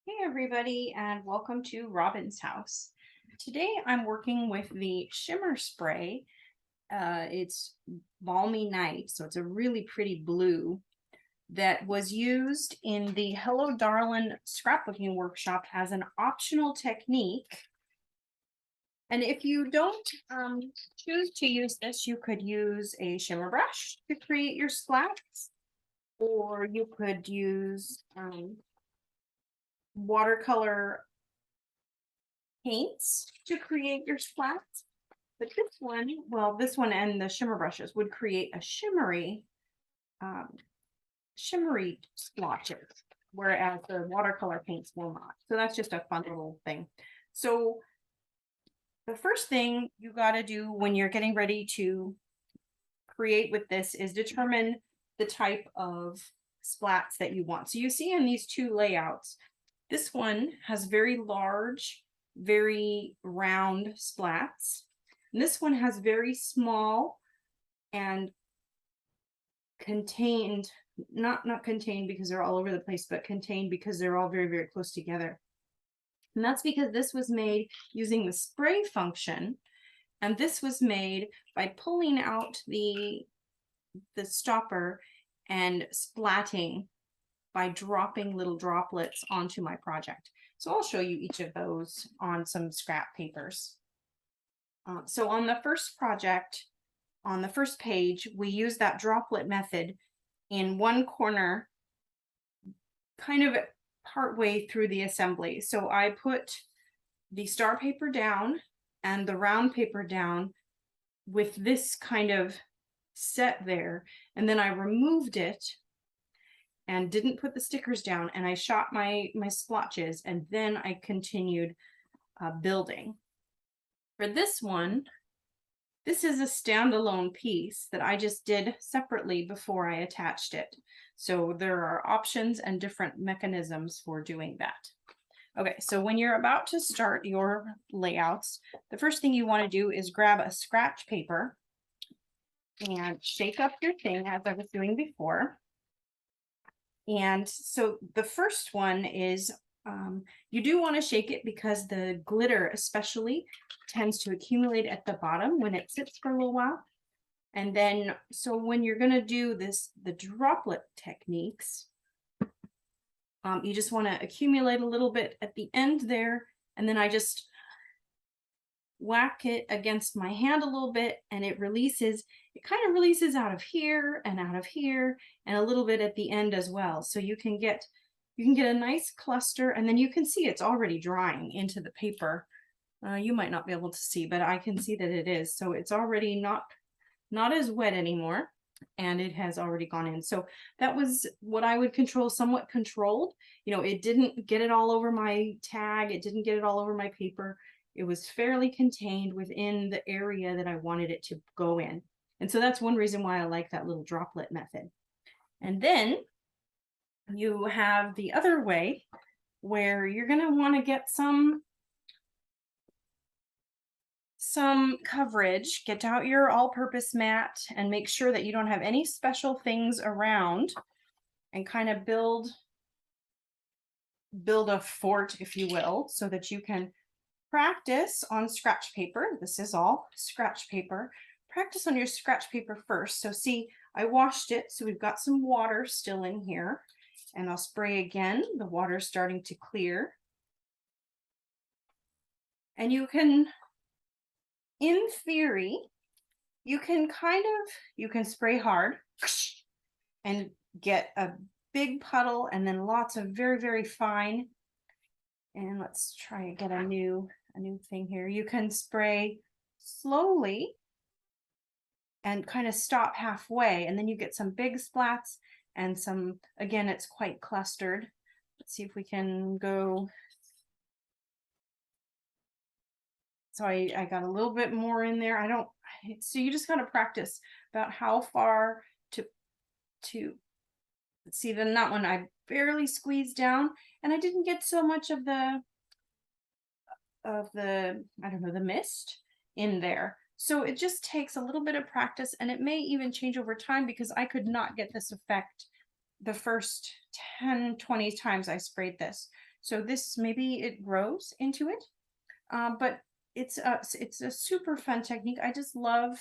Hey everybody, and welcome to Robin's house. Today I'm working with the Shimmer spray. It's Balmy Night, so it's a really pretty blue that was used in the Hello Darlin scrapbooking workshop as an optional technique. And if you don't choose to use this, you could use a shimmer brush to create your splats, or you could use watercolor paints to create your splats. But this one, well, this one and the shimmer brushes would create a um, shimmery splotches, whereas the watercolor paints will not. So that's just a fun little thing. So the first thing you got to do when you're getting ready to create with this is determine the type of splats that you want. So you see in these two layouts, this one has very large, very round splats. And this one has very small and contained, not contained because they're all over the place, but contained because they're all very, very close together. And that's because this was made using the spray function. And this was made by pulling out the stopper and splatting by dropping little droplets onto my project. So I'll show you each of those on some scrap papers. So on the first project, on the first page, we use that droplet method in one corner, kind of partway through the assembly. So I put the star paper down and the round paper down with this kind of set there. And then I removed it and didn't put the stickers down, and I shot my splotches, and then I continued building. For this one, this is a standalone piece that I just did separately before I attached it. So there are options and different mechanisms for doing that. Okay, so when you're about to start your layouts, the first thing you want to do is grab a scratch paper and shake up your thing as I was doing before. And so the first one is you do want to shake it because the glitter especially tends to accumulate at the bottom when it sits for a little while. And then, so when you're going to do this, the droplet techniques, you just want to accumulate a little bit at the end there. And then I just whack it against my hand a little bit, and it releases. It kind of releases out of here and out of here and a little bit at the end as well. So you can get a nice cluster, and then you can see it's already drying into the paper. You might not be able to see, but I can see that it is. So it's already not as wet anymore, and it has already gone in. So that was what I would control, somewhat controlled. You know, it didn't get it all over my tag. It didn't get it all over my paper. It was fairly contained within the area that I wanted it to go in. And so that's one reason why I like that little droplet method. And then you have the other way where you're going to want to get some coverage. Get out your all-purpose mat and make sure that you don't have any special things around, and kind of build a fort, if you will, so that you can practice on scratch paper. This is all scratch paper. Practice on your scratch paper first. So see, I washed it, so we've got some water still in here, and I'll spray again. The water's starting to clear. And you can, in theory, you can spray hard and get a big puddle, and then lots of very, very fine. And let's try to get a new thing here. You can spray slowly and kind of stop halfway, and then you get some big splats and some, again, it's quite clustered. Let's see if we can go. So I got a little bit more in there. So you just got to practice about how far to see. Then that one I barely squeezed down, and I didn't get so much of the I don't know, the mist in there. So it just takes a little bit of practice, and it may even change over time, because I could not get this effect the first 10-20 times I sprayed this. So this, maybe it grows into it, but it's a super fun technique. I just love,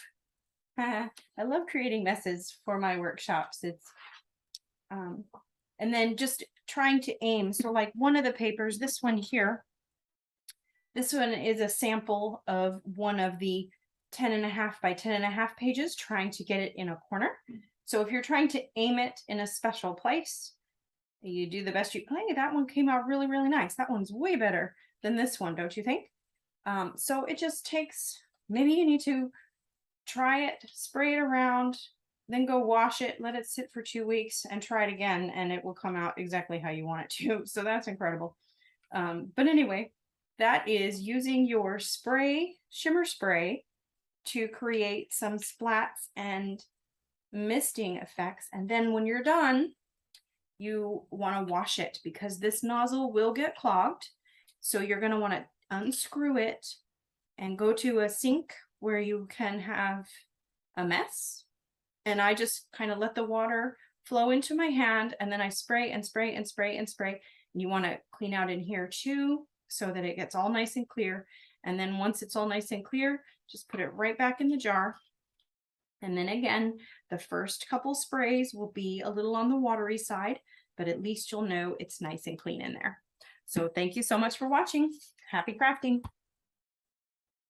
I love creating messes for my workshops. It's, and then just trying to aim. So like one of the papers, this one here, this one is a sample of one of the 10.5 by 10.5 pages, trying to get it in a corner. So if you're trying to aim it in a special place, you do the best you can. Hey, that one came out really, really nice. That one's way better than this one, don't you think? So it just takes, maybe you need to try it, spray it around, then go wash it, let it sit for 2 weeks and try it again, and it will come out exactly how you want it to. So that's incredible. But anyway, that is using your spray, shimmer spray, to create some splats and misting effects. And then when you're done, you want to wash it because this nozzle will get clogged. So you're going to want to unscrew it and go to a sink where you can have a mess. And I just kind of let the water flow into my hand, and then I spray and spray and spray and spray. And you want to clean out in here too, so that it gets all nice and clear. And then once it's all nice and clear, just put it right back in the jar. And then again, the first couple sprays will be a little on the watery side, but at least you'll know it's nice and clean in there. So thank you so much for watching. Happy crafting.